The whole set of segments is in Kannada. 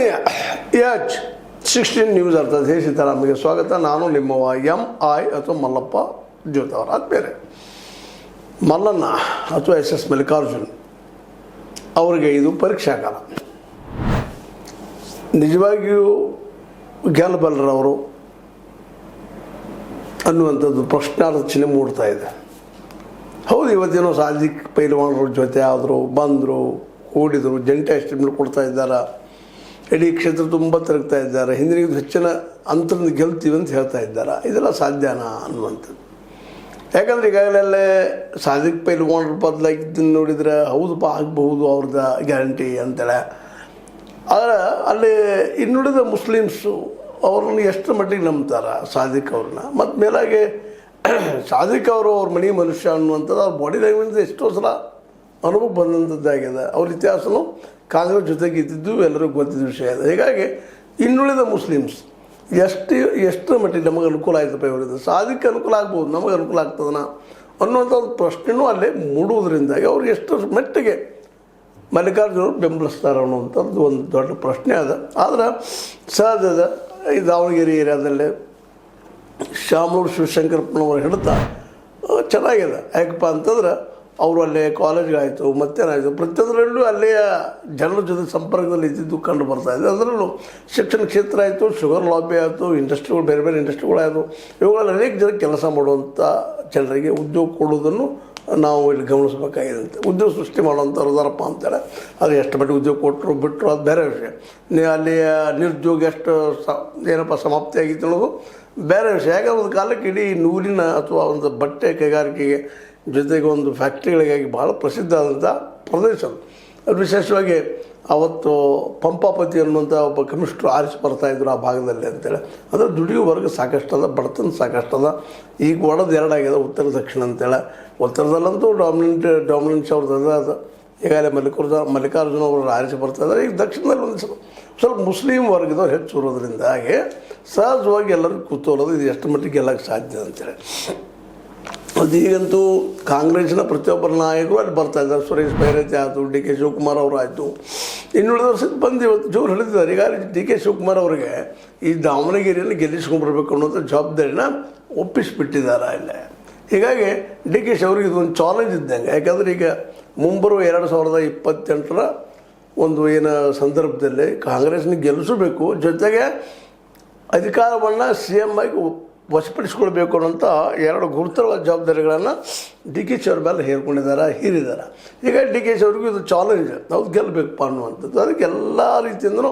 ಆತ್ಮೀಯ H16 ನ್ಯೂಸ್ ಅರ್ಥಾತ್ ಸೀತಾರಾಮಗೆ ಸ್ವಾಗತ. ನಾನು ನಿಮ್ಮವ MI ಅಥವಾ ಮಲ್ಲಪ್ಪ ಜ್ಯೋತವರ. ಆದ್ಮೇಲೆ ಮಲ್ಲಣ್ಣ ಅಥವಾ SS ಮಲ್ಲಿಕಾರ್ಜುನ್ ಅವರಿಗೆ ಇದು ಪರೀಕ್ಷಾ ಕಾಲ. ನಿಜವಾಗಿಯೂ ಗೆಲ್ಲಬಲ್ಲರವರು ಅನ್ನುವಂಥದ್ದು ಪ್ರಶ್ನಾರ್ಚನೆ ಮೂಡ್ತಾ ಇದೆ. ಹೌದು, ಇವತ್ತೇನೋ ಸಾದಿಕ್ ಪೈಲ್ವಾನರ ಜೊತೆ ಆದರು, ಬಂದರು, ಕೂಡಿದರು, ಜಂಟಿ ಅಷ್ಟಮಿಗಳು ಕೊಡ್ತಾ ಇದ್ದಾರೆ, ಇಡೀ ಕ್ಷೇತ್ರ ತುಂಬ ತಿರುಗ್ತಾ ಇದ್ದಾರೆ, ಹಿಂದಿನ ಹೆಚ್ಚಿನ ಅಂತರದಿಂದ ಗೆಲ್ತೀವಿ ಅಂತ ಹೇಳ್ತಾ ಇದ್ದಾರೆ. ಇದೆಲ್ಲ ಸಾಧ್ಯನಾ ಅನ್ನುವಂಥದ್ದು. ಯಾಕಂದರೆ ಈಗಾಗಲೇ ಸಾದಿಕ್ ಪೈಲ್ವಾನರ ಬದಲಾಗಿದ್ದನ್ನು ನೋಡಿದರೆ ಹೌದಪ್ಪ ಆಗಬಹುದು ಅವ್ರದ್ದು ಗ್ಯಾರಂಟಿ ಅಂತೇಳಿ. ಆದರೆ ಅಲ್ಲಿ ಇನ್ನುಳಿದ ಮುಸ್ಲಿಮ್ಸು ಅವ್ರನ್ನ ಎಷ್ಟು ಮಟ್ಟಿಗೆ ನಂಬ್ತಾರೆ ಸಾದಿಕ್ ಅವ್ರನ್ನ. ಮತ್ತು ಮೇಲಾಗಿ ಸಾದಿಕ್ ಅವರು ಅವ್ರ ಮನೆ ಮನುಷ್ಯ ಅನ್ನುವಂಥದ್ದು ಅವ್ರ ಬಾಡಿ ಲ್ಯಾಂಗ್ವೇಜ್ ಎಷ್ಟೋ ಸಲ ಅನುಭವ ಬಂದಂಥದ್ದಾಗಿದೆ. ಅವ್ರ ಇತಿಹಾಸನೂ ಕಾಂಗ್ರೆಸ್ ಜೊತೆಗೆ ಇದ್ದಿದ್ದು ಎಲ್ಲರಿಗೂ ಗೊತ್ತಿದ್ದ ವಿಷಯ ಇದೆ. ಹೀಗಾಗಿ ಇನ್ನುಳಿದ ಮುಸ್ಲಿಮ್ಸ್ ಎಷ್ಟು ಮಟ್ಟಿಗೆ ನಮಗೆ ಅನುಕೂಲ ಆಯ್ತಪ್ಪ ಇವರಿಂದ, ಸಾದಿಕ್ ಅನುಕೂಲ ಆಗ್ಬೋದು, ನಮಗೆ ಅನುಕೂಲ ಆಗ್ತದನ ಅನ್ನುವಂಥ ಒಂದು ಪ್ರಶ್ನೆಯೂ ಅಲ್ಲೇ ಮೂಡುವುದರಿಂದಾಗಿ ಅವ್ರು ಎಷ್ಟು ಮಟ್ಟಿಗೆ ಮಲ್ಲಿಕಾರ್ಜುನವರು ಬೆಂಬಲಿಸ್ತಾರೆ ಅನ್ನುವಂಥದ್ದು ಒಂದು ದೊಡ್ಡ ಪ್ರಶ್ನೆ ಅದ. ಆದರೆ ಸಹಜದ ಈ ದಾವಣಗೆರೆ ಏರಿಯಾದಲ್ಲೇ ಶಾಮನೂರು ಶಿವಶಂಕರಪ್ಪನವರು ಹಿಡಿತ ಚೆನ್ನಾಗಿದೆ. ಯಾಕಪ್ಪ ಅಂತಂದ್ರೆ ಅವರು ಅಲ್ಲೇ ಕಾಲೇಜ್ಗಾಯಿತು, ಮತ್ತೇನಾಯಿತು, ಪ್ರತಿಯೊಂದರಲ್ಲೂ ಅಲ್ಲಿಯ ಜನರ ಜೊತೆ ಸಂಪರ್ಕದಲ್ಲಿ ಇದ್ದಿದ್ದು ಕಂಡು ಬರ್ತಾಯಿದೆ. ಅದರಲ್ಲೂ ಶಿಕ್ಷಣ ಕ್ಷೇತ್ರ ಆಯಿತು, ಶುಗರ್ ಲಾಬಿ ಆಯಿತು, ಇಂಡಸ್ಟ್ರಿಗಳು, ಬೇರೆ ಬೇರೆ ಇಂಡಸ್ಟ್ರಿಗಳಾಯಿತು, ಇವುಗಳಲ್ಲಿ ಅನೇಕ ಜನ ಕೆಲಸ ಮಾಡುವಂಥ ಜನರಿಗೆ ಉದ್ಯೋಗ ಕೊಡೋದನ್ನು ನಾವು ಇಲ್ಲಿ ಗಮನಿಸಬೇಕಾಗಿದೆ. ಅಂತ ಉದ್ಯೋಗ ಸೃಷ್ಟಿ ಮಾಡುವಂಥವ್ರು ಅದಾರಪ್ಪ ಅಂತೇಳಿ. ಅದು ಎಷ್ಟು ಮಟ್ಟಿಗೆ ಉದ್ಯೋಗ ಕೊಟ್ಟರು ಬಿಟ್ಟರು ಅದು ಬೇರೆ ವಿಷಯ. ಅಲ್ಲಿಯ ನಿರುದ್ಯೋಗ ಎಷ್ಟು ಏನಪ್ಪ ಸಮಾಪ್ತಿ ಆಗಿತ್ತು ಅನ್ನೋದು ಬೇರೆ ವಿಷಯ. ಯಾಕಂದ್ರೆ ಒಂದು ಕಾಲಕ್ಕೆ ಇಡೀ ನೂಲಿನ ಅಥವಾ ಒಂದು ಬಟ್ಟೆ ಕೈಗಾರಿಕೆಗೆ ಜೊತೆಗೆ ಒಂದು ಫ್ಯಾಕ್ಟ್ರಿಗಳಿಗಾಗಿ ಭಾಳ ಪ್ರಸಿದ್ಧ ಆದಂಥ ಪ್ರದೇಶ ಅದು. ವಿಶೇಷವಾಗಿ ಅವತ್ತು ಪಂಪಾಪತಿ ಅನ್ನುವಂಥ ಒಬ್ಬ ಕಮಿಸ್ಟ್ರು ಆರಿಸಿ ಬರ್ತಾಯಿದ್ರು ಆ ಭಾಗದಲ್ಲಿ ಅಂತೇಳಿ. ಅಂದರೆ ದುಡಿಯೋ ವರ್ಗ ಸಾಕಷ್ಟು ಅದ, ಬಡತನ ಸಾಕಷ್ಟು ಅದ. ಈಗ ಒಳದು ಎರಡಾಗ್ಯದ, ಉತ್ತರ ದಕ್ಷಿಣ ಅಂತೇಳಿ. ಉತ್ತರದಲ್ಲಂತೂ ಡಾಮಿನೆನ್ಸ್ ಅವ್ರದ್ದು ಅದು. ಈಗಾಗಲೇ ಮಲ್ಲಿಕಾರ್ಜುನ ಅವರು ಆರಿಸಿ ಬರ್ತಾಯಿದ್ದಾರೆ. ಈಗ ದಕ್ಷಿಣದಲ್ಲಿ ಒಂದು ಸ್ವಲ್ಪ ಮುಸ್ಲಿಂ ವರ್ಗದವ್ರು ಹೆಚ್ಚು ಇರೋದ್ರಿಂದಾಗಿ ಸಹಜವಾಗಿ ಎಲ್ಲರಿಗೂ ಕೂತೋಲೋದು ಇದು ಎಷ್ಟು ಮಟ್ಟಿಗೆ ಗೆಲ್ಲಕ್ಕೆ ಸಾಧ್ಯ ಅಂತೇಳಿ. ಅದು ಈಗಂತೂ ಕಾಂಗ್ರೆಸ್ಸಿನ ಪ್ರತಿಯೊಬ್ಬರ ನಾಯಕರು ಅಲ್ಲಿ ಬರ್ತಾಯಿದ್ದಾರೆ. ಸುರೇಶ್ ಭೈರತಿ ಆಯಿತು, DK ಶಿವಕುಮಾರ್ ಅವರು ಆಯಿತು, ಇನ್ನುಳಿದ ವರ್ಷಕ್ಕೆ ಬಂದು ಇವತ್ತು ಜೋರು ಹಿಡಿದಿದ್ದಾರೆ. ಈಗ DK ಶಿವಕುಮಾರ್ ಅವರಿಗೆ ಈ ದಾವಣಗೆರೆಯಲ್ಲಿ ಗೆಲ್ಲಿಸ್ಕೊಂಡ್ಬರ್ಬೇಕು ಅನ್ನೋಂಥ ಜವಾಬ್ದಾರಿನ ಒಪ್ಪಿಸಿಬಿಟ್ಟಿದ್ದಾರೆ ಇಲ್ಲೇ. ಹೀಗಾಗಿ DK ಅವ್ರಿಗೆ ಇದೊಂದು ಚಾಲೆಂಜ್ ಇದ್ದಂಗೆ. ಯಾಕಂದರೆ ಈಗ ಮುಂಬರುವ 2028ರ ಒಂದು ಏನು ಸಂದರ್ಭದಲ್ಲಿ ಕಾಂಗ್ರೆಸ್ನ ಗೆಲ್ಲಿಸಬೇಕು, ಜೊತೆಗೆ ಅಧಿಕಾರವನ್ನು CM ಆಗಿ ವಶಪಡಿಸ್ಕೊಳ್ಬೇಕು ಅನ್ನೋಂಥ ಎರಡು ಗುರುತರವಾದ ಜವಾಬ್ದಾರಿಗಳನ್ನು DK ಅವ್ರ ಮೇಲೆ ಹೀರಿದ್ದಾರೆ. ಈಗ DK ಅವ್ರಿಗೂ ಇದು ಚಾಲೆಂಜ್, ನಾವು ಗೆಲ್ಲಬೇಕಪ್ಪ ಅನ್ನುವಂಥದ್ದು. ಅದಕ್ಕೆ ಎಲ್ಲ ರೀತಿಯಿಂದಲೂ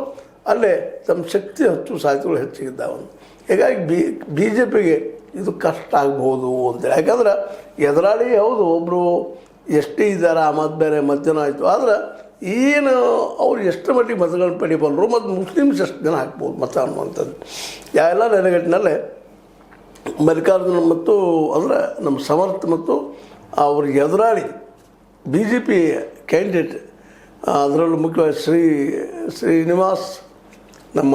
ಅಲ್ಲೇ ತಮ್ಮ ಶಕ್ತಿ ಹೆಚ್ಚು ಸಾಧ್ಯತೆಗಳು ಹೆಚ್ಚಿಗಿದ್ದಾವೆ. ಹೀಗಾಗಿ BJPಗೆ ಇದು ಕಷ್ಟ ಆಗ್ಬೋದು ಅಂತೇಳಿ. ಯಾಕಂದ್ರೆ ಎದುರಾಳಿ ಹೌದು ಒಬ್ಬರು ಎಷ್ಟೇ ಇದ್ದಾರೆ, ಆ ಮತ ಬೇರೆ ಮಧ್ಯಾಹ್ನ ಆಯಿತು. ಆದರೆ ಏನು ಅವ್ರು ಎಷ್ಟು ಮಟ್ಟಿಗೆ ಮತಗಳನ್ನು ಪಡಿಬಲ್ಲರು ಮತ್ತು ಮುಸ್ಲಿಮ್ಸ್ ಎಷ್ಟು ಜನ ಹಾಕ್ಬೋದು ಮತ ಅನ್ನುವಂಥದ್ದು ಎಲ್ಲ ನೆಲೆಗಟ್ಟಿನಲ್ಲೇ ಮಲ್ಲಿಕಾರ್ಜುನ ಮತ್ತು ಅಂದರೆ ನಮ್ಮ ಸಮರ್ಥ ಮತ್ತು ಅವ್ರಿಗೆ ಎದುರಾಳಿ BJP ಕ್ಯಾಂಡಿಡೇಟ್, ಅದರಲ್ಲೂ ಮುಖ್ಯವಾಗಿ ಶ್ರೀನಿವಾಸ್ ನಮ್ಮ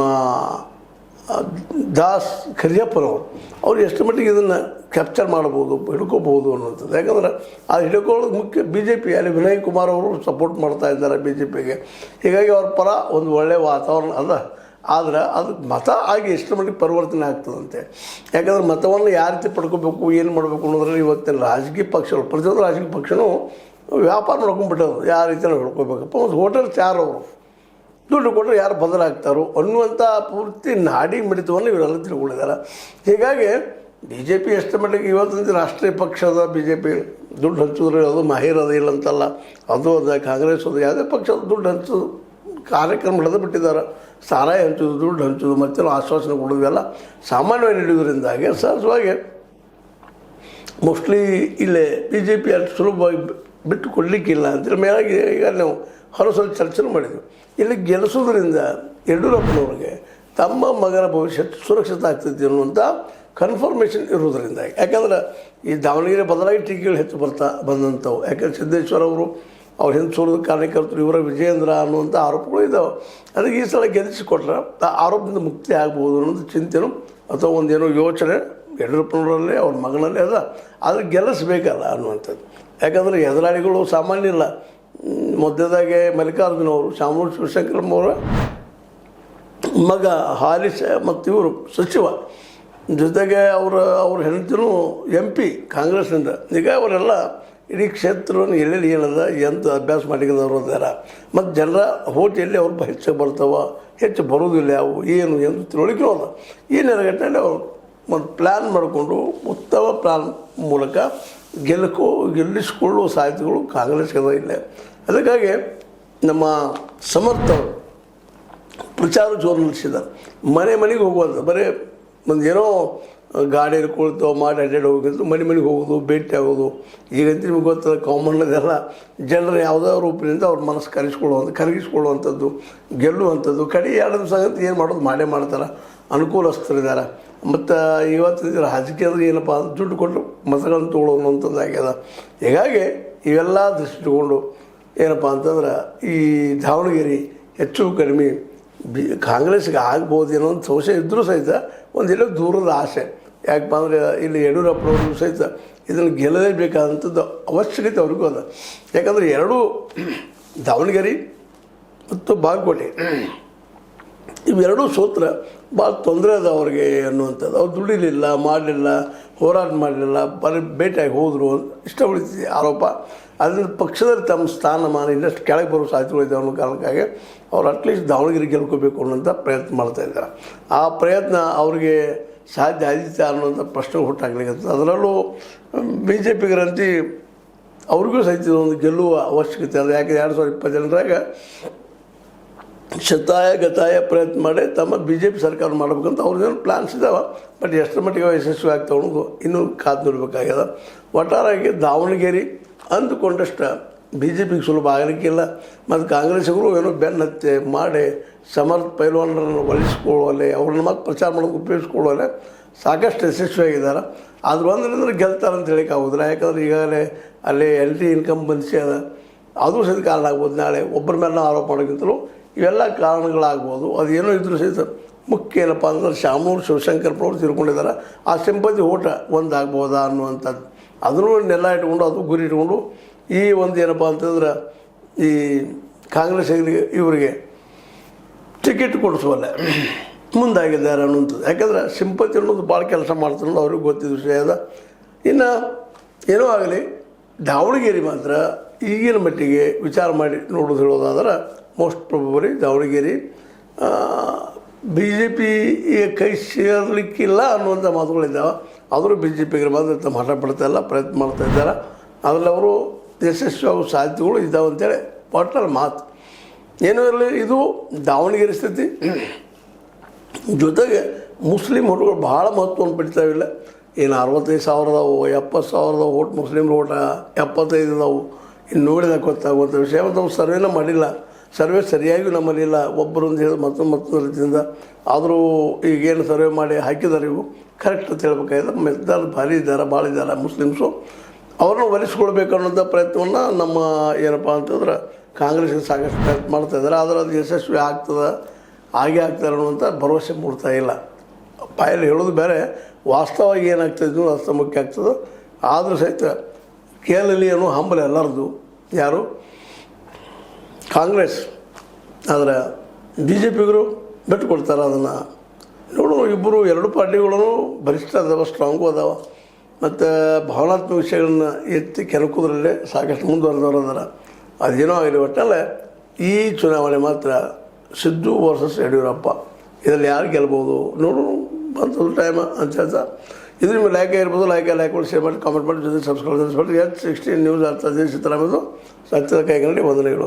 ದಾಸ್ ಖರಿಯಪ್ಪನವರು, ಅವ್ರು ಎಷ್ಟು ಮಟ್ಟಿಗೆ ಇದನ್ನು ಕ್ಯಾಪ್ಚರ್ ಮಾಡ್ಬೋದು, ಹಿಡ್ಕೋಬೋದು ಅನ್ನುವಂಥದ್ದು. ಯಾಕಂದ್ರೆ ಆ ಹಿಡ್ಕೊಳ್ಳೋದು ಮುಖ್ಯ BJP. ಅಲ್ಲಿ ವಿನಯ್ ಕುಮಾರ್ ಅವರು ಸಪೋರ್ಟ್ ಮಾಡ್ತಾ ಇದ್ದಾರೆ BJPಗೆ. ಹೀಗಾಗಿ ಅವ್ರ ಪರ ಒಂದು ಒಳ್ಳೆಯ ವಾತಾವರಣ ಅದ. ಆದರೆ ಅದು ಮತ ಆಗಿ ಎಷ್ಟು ಮಟ್ಟಿಗೆ ಪರಿವರ್ತನೆ ಆಗ್ತದಂತೆ. ಯಾಕಂದ್ರೆ ಮತವನ್ನು ಯಾವ ರೀತಿ ಪಡ್ಕೋಬೇಕು, ಏನು ಮಾಡಬೇಕು ಅನ್ನೋದ್ರಲ್ಲಿ ಇವತ್ತಿನ ರಾಜಕೀಯ ಪಕ್ಷಗಳು, ಪ್ರತಿಯೊಂದು ರಾಜಕೀಯ ಪಕ್ಷನೂ ವ್ಯಾಪಾರ ಮಾಡ್ಕೊಂಡ್ಬಿಟ್ಟರು. ಯಾವ ರೀತಿಯಲ್ಲಿ ಹಿಡ್ಕೋಬೇಕಪ್ಪ. ಒಂದು ಹೋಟೆಲ್ ಚಾರ್ ಅವರು ದುಡ್ಡು ಕೊಟ್ಟರೆ ಯಾರು ಬದಲಾಗ್ತಾರೋ ಅನ್ನುವಂಥ ಪೂರ್ತಿ ನಾಡಿ ಮಿಡಿತವನ್ನು ಇವರೆಲ್ಲ ತಿಳ್ಕೊಂಡಿದ್ದಾರೆ. ಹೀಗಾಗಿ BJP ಎಷ್ಟು ಮಟ್ಟಿಗೆ ಇವತ್ತಿನ ರಾಷ್ಟ್ರೀಯ ಪಕ್ಷದ BJP ದುಡ್ಡು ಹಂಚಿದ್ರೆ ಅದು ಮಾಹಿರ್ ಅದ ಇಲ್ಲ ಅಂತಲ್ಲ, ಅದು ಅದ, ಕಾಂಗ್ರೆಸ್ ಅದು, ಯಾವುದೇ ಪಕ್ಷದ ದುಡ್ಡು ಹಂಚೋದು ಕಾರ್ಯಕ್ರಮ ಹಿಡಿದು ಬಿಟ್ಟಿದ್ದಾರೆ. ಸಾರಾಯಿ ಹಂಚೋದು, ದುಡ್ಡು ಹಂಚೋದು, ಮತ್ತೆಲ್ಲ ಆಶ್ವಾಸನೆ ಕೊಡೋದು ಎಲ್ಲ ಸಾಮಾನ್ಯವಾಗಿ ನಡೆಯೋದ್ರಿಂದಾಗಿ ಸಹಜವಾಗಿ ಮೋಸ್ಟ್ಲಿ ಇಲ್ಲೇ BJP ಅಷ್ಟು ಸುಲಭವಾಗಿ ಬಿಟ್ಟು ಕೊಡಲಿಕ್ಕಿಲ್ಲ ಅಂತೇಳಿ ಮೇಲಾಗಿ ಈಗ ನಾವು ಹೊರಸಲು ಚರ್ಚೆ ಮಾಡಿದ್ವಿ. ಇಲ್ಲಿ ಗೆಲ್ಲಿಸೋದ್ರಿಂದ ಯಡಿಯೂರಪ್ಪನವ್ರಿಗೆ ತಮ್ಮ ಮಗನ ಭವಿಷ್ಯ ಸುರಕ್ಷಿತ ಆಗ್ತೈತಿ ಅನ್ನುವಂಥ ಕನ್ಫರ್ಮೇಷನ್ ಇರೋದ್ರಿಂದಾಗಿ. ಯಾಕಂದ್ರೆ ಈ ದಾವಣಗೆರೆ ಬದಲಾಗಿ ಟೀಕೆಗಳು ಹೆಚ್ಚು ಬಂದಂಥವು. ಯಾಕಂದ್ರೆ ಸಿದ್ದೇಶ್ವರ ಅವರು ಅವ್ರು ಹಿಂದೆ ಸೋಲೋದ ಕಾರಣಕರ್ತರು, ಇವರ ವಿಜಯೇಂದ್ರ ಅನ್ನುವಂಥ ಆರೋಪಗಳು ಇದ್ದಾವೆ. ಅದಕ್ಕೆ ಈ ಸಲ ಗೆಲ್ಲಿಸಿಕೊಟ್ರೆ ಆ ಆರೋಪದಿಂದ ಮುಕ್ತಿ ಆಗ್ಬೋದು ಅನ್ನೋದು ಚಿಂತೆನೂ ಅಥವಾ ಒಂದೇನೋ ಯೋಚನೆ ಯಡಿಯೂರಪ್ಪನವರಲ್ಲೇ ಅವ್ರ ಮಗನಲ್ಲೇ ಅದ. ಆದರೆ ಗೆಲ್ಲಿಸ್ಬೇಕಲ್ಲ ಅನ್ನುವಂಥದ್ದು. ಯಾಕಂದರೆ ಎದುರಾಳಿಗಳು ಸಾಮಾನ್ಯ ಇಲ್ಲ. ಮಧ್ಯದಾಗೆ ಮಲ್ಲಿಕಾರ್ಜುನ ಅವರು, ಶಾಮನೂರು ಶಿವಶಂಕರಪ್ಪನವರು ಮಗ ಹಾಲಿ ಮತ್ತು ಇವರು ಸಚಿವ ಜೊತೆಗೆ ಅವ್ರ ಹೆಂಡತಿನೂ MP ಕಾಂಗ್ರೆಸ್ನಿಂದ. ಈಗ ಅವರೆಲ್ಲ ಇಡೀ ಕ್ಷೇತ್ರವನ್ನು ಎಲ್ಲೆಲ್ಲಿ ಏನದ ಎಂತ ಅಭ್ಯಾಸ ಮಾಡಿದವರು ಅದಾರ. ಮತ್ತು ಜನರ ಹೋಟ್ ಎಲ್ಲಿ ಅವ್ರು ಹೆಚ್ಚು ಬರ್ತಾವ, ಹೆಚ್ಚು ಬರೋದಿಲ್ಲ, ಅವು ಏನು ಎಂದು ತಿಳುವಳಿಕೆ ಅದ. ಈ ನೆರಗಟ್ಟಿನಲ್ಲಿ ಅವರು ಒಂದು ಪ್ಲ್ಯಾನ್ ಮಾಡಿಕೊಂಡು ಉತ್ತಮ ಪ್ಲ್ಯಾನ್ ಮೂಲಕ ಗೆಲ್ಲಿಸಿಕೊಳ್ಳುವ ಸಾಧ್ಯತೆಗಳು ಕಾಂಗ್ರೆಸ್ಗೆ ಇಲ್ಲ. ಅದಕ್ಕಾಗಿ ನಮ್ಮ ಸಮರ್ಥರು ಪ್ರಚಾರ ಜೋರು ನಡೆಸಿದ್ದಾರೆ. ಮನೆಗೆ ಹೋಗುವಂಥ ಬರೀ ಒಂದು ಏನೋ ಗಾಡಿ ಹಿಡ್ಕೊಳ್ತೋ ಮಾಡಿ ಅಡ್ಡಾಡಿ ಹೋಗಿದ್ದು ಮನೆಗೆ ಹೋಗೋದು, ಭೇಟಿ ಆಗೋದು. ಈಗಂತ ನಿಮ್ಗೆ ಗೊತ್ತದ ಕಾಮನ್ ಅದೆಲ್ಲ ಜನರು ಯಾವುದೋ ರೂಪದಿಂದ ಅವ್ರ ಮನಸ್ಸು ಕರಗಿಸ್ಕೊಳ್ಳುವಂಥದ್ದು, ಗೆಲ್ಲುವಂಥದ್ದು. ಕಡೆ 2 ದಿವಸ ಆಗಂತ ಏನು ಮಾಡೋದು ಮಾಡೇ ಮಾಡ್ತಾರೆ, ಅನುಕೂಲಸ್ಥರಿದ್ದಾರೆ. ಮತ್ತು ಇವತ್ತು ರಾಜಕೀಯದಲ್ಲಿ ಏನಪ್ಪ ಅಂತ ದುಡ್ಡು ಕೊಟ್ಟು ಮತಗಳನ್ನು ತೊಗೊಳ್ಳೋನು ಅಂತಂದು ಆಗ್ಯದ. ಹೀಗಾಗಿ ಇವೆಲ್ಲ ದೃಷ್ಟಿಕೊಂಡು ಏನಪ್ಪ ಅಂತಂದ್ರೆ ಈ ದಾವಣಗೆರೆ ಹೆಚ್ಚು ಕಡಿಮೆ ಕಾಂಗ್ರೆಸ್ಗೆ ಆಗ್ಬೋದು ಒಂದು ಸಂಶಯ ಇದ್ದರೂ ಸಹಿತ ಒಂದೆಲ್ಲೋ ದೂರದ ಆಸೆ. ಯಾಕಪ್ಪ ಅಂದರೆ ಇಲ್ಲಿ ಯಡಿಯೂರಪ್ಪನವ್ರಿಗೂ ಸಹಿತ ಇದನ್ನು ಗೆಲ್ಲಲೇಬೇಕಾದಂಥದ್ದು ಅವಶ್ಯಕತೆ ಅವ್ರಿಗೂ ಅದ. ಯಾಕಂದರೆ ಎರಡೂ ದಾವಣಗೆರೆ ಮತ್ತು ಬಾಗಲಕೋಟೆ ಇವೆರಡೂ ಸೂತ್ರ ಭಾಳ ತೊಂದರೆ ಅದ ಅವ್ರಿಗೆ ಅನ್ನುವಂಥದ್ದು. ಅವ್ರು ದುಡಿಲಿಲ್ಲ, ಮಾಡಲಿಲ್ಲ, ಹೋರಾಟ ಮಾಡಲಿಲ್ಲ, ಬರೀ ಭೇಟಿಯಾಗಿ ಹೋದರು ಇಷ್ಟ ಉಳಿತಿದೆ ಆರೋಪ. ಅದರಿಂದ ಪಕ್ಷದಲ್ಲಿ ತಮ್ಮ ಸ್ಥಾನಮಾನ ಇನ್ನಷ್ಟು ಕೆಳಗೆ ಬರೋ ಸಾಧ್ಯತೆಗಳಿದೆ ಅನ್ನೋ ಕಾರಣಕ್ಕಾಗಿ ಅವ್ರು ಅಟ್ಲೀಸ್ಟ್ ದಾವಣಗೆರೆ ಗೆಲ್ಕೋಬೇಕು ಅನ್ನೋಂಥ ಪ್ರಯತ್ನ ಮಾಡ್ತಾಯಿದ್ದಾರೆ. ಆ ಪ್ರಯತ್ನ ಅವ್ರಿಗೆ ಸಾಧ್ಯ ಆದಿತ್ಯ ಅನ್ನೋಂಥ ಪ್ರಶ್ನೆ ಹುಟ್ಟಾಗ್ಲಿಕ್ಕೆ. ಅದರಲ್ಲೂ BJPಗರಂತೂ ಅವ್ರಿಗೂ ಸಹಿತ ಒಂದು ಗೆಲ್ಲುವ ಅವಶ್ಯಕತೆ ಅದ. ಯಾಕೆ 2020 ಶತಾಯ ಗತಾಯ ಪ್ರಯತ್ನ ಮಾಡಿ ತಮ್ಮ BJP ಸರ್ಕಾರ ಮಾಡಬೇಕಂತ ಅವ್ರದ್ದೇನು ಪ್ಲ್ಯಾನ್ಸ್ ಇದ್ದಾವೆ. ಬಟ್ ಎಷ್ಟರ ಮಟ್ಟಿಗೆ ಯಶಸ್ವಿ ಆಗ್ತಾವೆ ಅನ್ನೋದು ಇನ್ನೂ ಕಾದು ನೋಡಬೇಕಾಗ್ಯದ. ಒಟ್ಟಾರೆಯಾಗಿ ದಾವಣಗೆರೆ ಅಂದುಕೊಂಡಷ್ಟು BJPಗೆ ಸುಲಭ ಆಗಲಿಕ್ಕಿಲ್ಲ. ಮತ್ತು ಕಾಂಗ್ರೆಸ್ಸಿಗರು ಏನೋ ಬೆನ್ನತ್ತೆ ಮಾಡಿ ಸಮರ್ಥ ಪೈಲ್ವಾನರನ್ನು ಒಲಿಸ್ಕೊಳ್ಳುವಲ್ಲಿ ಅವ್ರನ್ನ ಮತ್ತೆ ಪ್ರಚಾರ ಮಾಡೋದು ಉಪಯೋಗಿಸ್ಕೊಳ್ಳುವಲ್ಲಿ ಸಾಕಷ್ಟು ಯಶಸ್ವಿಯಾಗಿದ್ದಾರೆ. ಆದ್ರೆ ಒಂದರಿಂದ ಗೆಲ್ತಾರೆ ಅಂತ ಹೇಳಿಕ್ಕೆ ಆಗೋದಿಲ್ಲ. ಯಾಕಂದರೆ ಈಗಾಗಲೇ ಅಲ್ಲಿ LT ಇನ್ಕಂಬೆನ್ಸಿ ಅದ, ಅದು ಸಹಿತ ಕಾರಣ ಆಗ್ಬೋದು. ನಾಳೆ ಒಬ್ಬರ ಮೇಲೆ ಆರೋಪ ಮಾಡೋಕ್ಕಿಂತಲೂ ಇವೆಲ್ಲ ಕಾರಣಗಳಾಗ್ಬೋದು. ಅದೇನೋ ಇದ್ರೂ ಸಹಿತ ಮುಖ್ಯ ಏನಪ್ಪ ಅಂದ್ರೆ ಶಾಮನೂರು ಶಿವಶಂಕರಪ್ಪನವ್ರು ತಿಳ್ಕೊಂಡಿದ್ದಾರೆ. ಆ ಸಿಂಪತಿ ಓಟ ಒಂದಾಗ್ಬೋದಾ ಅನ್ನುವಂಥದ್ದು ಅದನ್ನು ನೆಲ ಇಟ್ಕೊಂಡು ಅದು ಗುರಿ ಇಟ್ಕೊಂಡು ಈ ಒಂದು ಏನಪ್ಪ ಅಂತಂದ್ರೆ ಈ ಕಾಂಗ್ರೆಸ್ ಇವರಿಗೆ ಟಿಕೆಟ್ ಕೊಡಿಸುವಲ್ಲ ಮುಂದಾಗಿದ್ದಾರೆ ಅನ್ನುವಂಥದ್ದು. ಯಾಕಂದರೆ ಸಿಂಪತಿ ಅನ್ನೋದು ಭಾಳ ಕೆಲಸ ಮಾಡ್ತಾರೆ ಅನ್ನೋದು ಅವ್ರಿಗೆ ಗೊತ್ತಿದ್ದ ವಿಷಯ ಅದ. ಇನ್ನು ಏನೋ ಆಗಲಿ ದಾವಣಗೆರೆ ಮಾತ್ರ ಈಗಿನ ಮಟ್ಟಿಗೆ ವಿಚಾರ ಮಾಡಿ ನೋಡೋದು ಹೇಳೋದಾದ್ರೆ ಮೋಸ್ಟ್ ಪ್ರೊಬಬಲಿ ದಾವಣಗೆರೆ BJPಗೆ ಕೈ ಸೇರಲಿಕ್ಕಿಲ್ಲ ಅನ್ನುವಂಥ ಮಾತುಗಳಿದ್ದಾವೆ. ಆದರೂ BJPಗೆ ಮಾತ್ರ ತಮ್ಮ ಹಠ ಪಡ್ತಾಯಿಲ್ಲ, ಪ್ರಯತ್ನ ಮಾಡ್ತಾ ಇದ್ದಾರೆ. ಅದರಲ್ಲಿ ಅವರು ಯಶಸ್ವಿಯಾಗುವ ಸಾಧ್ಯತೆಗಳು ಇದ್ದಾವೆ ಅಂತೇಳಿ ಒಟ್ಟಾರೆ ಮಾತು. ಏನೂ ಇರಲಿ, ಇದು ದಾವಣಗೆರೆ ಸ್ಥಿತಿ. ಜೊತೆಗೆ ಮುಸ್ಲಿಂ ಓಟ್ಗಳು ಭಾಳ ಮಹತ್ವವನ್ನು ಪಡಿತಾವಿಲ್ಲ. ಏನು 65,000 ಅದಾವು, 70,000 ಓಟ್ ಮುಸ್ಲಿಮ್ರ ಓಟ 75 ಅದಾವು. ಇನ್ನು ನೋಡಿದಾಗ ಗೊತ್ತಾಗುವಂಥ ವಿಷಯ. ಮತ್ತು ನಾವು ಸರ್ವೇನ ಮಾಡಿಲ್ಲ, ಸರ್ವೆ ಸರಿಯಾಗಿ ನಮ್ಮಲ್ಲಿಲ್ಲ. ಒಬ್ಬರೊಂದು ಹೇಳಿ ಮತ್ತೊಂದು ರೀತಿಯಿಂದ ಆದರೂ ಈಗೇನು ಸರ್ವೆ ಮಾಡಿ ಹಾಕಿದ್ದಾರೆ ಇವು ಕರೆಕ್ಟ್ ಅಂತ ಹೇಳ್ಬೇಕಾಗಿದೆ. ಮೆದ್ದಾರು ಭಾರಿ ಇದ್ದಾರೆ, ಭಾಳ ಇದ್ದಾರೆ ಮುಸ್ಲಿಮ್ಸು. ಅವ್ರನ್ನ ಒಲಿಸ್ಕೊಳ್ಬೇಕು ಅನ್ನೋಂಥ ಪ್ರಯತ್ನವನ್ನು ನಮ್ಮ ಏನಪ್ಪ ಅಂತಂದ್ರೆ ಕಾಂಗ್ರೆಸ್ಗೆ ಸಾಕಷ್ಟು ಪ್ರಯತ್ನ ಮಾಡ್ತಾಯಿದ್ದಾರೆ. ಆದರೆ ಅದು ಯಶಸ್ವಿ ಆಗ್ತದೆ, ಹಾಗೆ ಆಗ್ತಾರೆ ಅನ್ನುವಂಥ ಭರವಸೆ ಮೂಡ್ತಾ ಇಲ್ಲ. ಬಾಯಲ್ಲಿ ಹೇಳೋದು ಬೇರೆ, ವಾಸ್ತವವಾಗಿ ಏನಾಗ್ತಾಯಿದ್ದು ಅಷ್ಟು ಮುಖ್ಯ ಆಗ್ತದೆ. ಆದರೂ ಸಹಿತ ಕೇಳಲಿ ಅನ್ನೋ ಹಂಬಲ ಎಲ್ಲರದು. ಯಾರು ಕಾಂಗ್ರೆಸ್ ಆದರೆ BJPಗರು ಬಿಟ್ಟು ಕೊಡ್ತಾರೆ ಅದನ್ನು ನೋಡು. ಇಬ್ಬರು ಎರಡು ಪಾರ್ಟಿಗಳೂ ಬಲಿಷ್ಠ ಅದಾವ, ಸ್ಟ್ರಾಂಗು ಅದಾವ. ಮತ್ತು ಭಾವನಾತ್ಮಕ ವಿಷಯಗಳನ್ನ ಎತ್ತಿ ಕೆಣಕೋದ್ರಲ್ಲೇ ಸಾಕಷ್ಟು ಮುಂದುವರೆದವರು ಅದಾರ. ಅದೇನೋ ಆಗಲಿ, ಒಟ್ಟಲ್ಲೇ ಈ ಚುನಾವಣೆ ಮಾತ್ರ ಸಿದ್ದು ವರ್ಸಸ್ ಯಡಿಯೂರಪ್ಪ, ಇದರಲ್ಲಿ ಯಾರು ಗೆಲ್ಬೋದು ನೋಡು. ಬಂತು ಟೈಮ್ ಅಂತ ಹೇಳ್ತಾ ಇದು ನಿಮಗೆ ಲೈಕ್ ಇರ್ಬೋದು. ಲೈಕ್ ಮಾಡಿ, ಶೇರ್ ಮಾಡಿ, ಕಾಮೆಂಟ್ ಮಾಡಿ, ಜೊತೆ ಸಬ್ಸ್ಕ್ರೈಬ್ ಮಾಡಿ. H16 ನ್ಯೂಸ್ ಅರ್ಥ ಸಿದ್ದರಾಮಯ್ಯ ಸತ್ಯದ ಕೈಗನ್ನಡಿ ವಂದನೆಗಳು.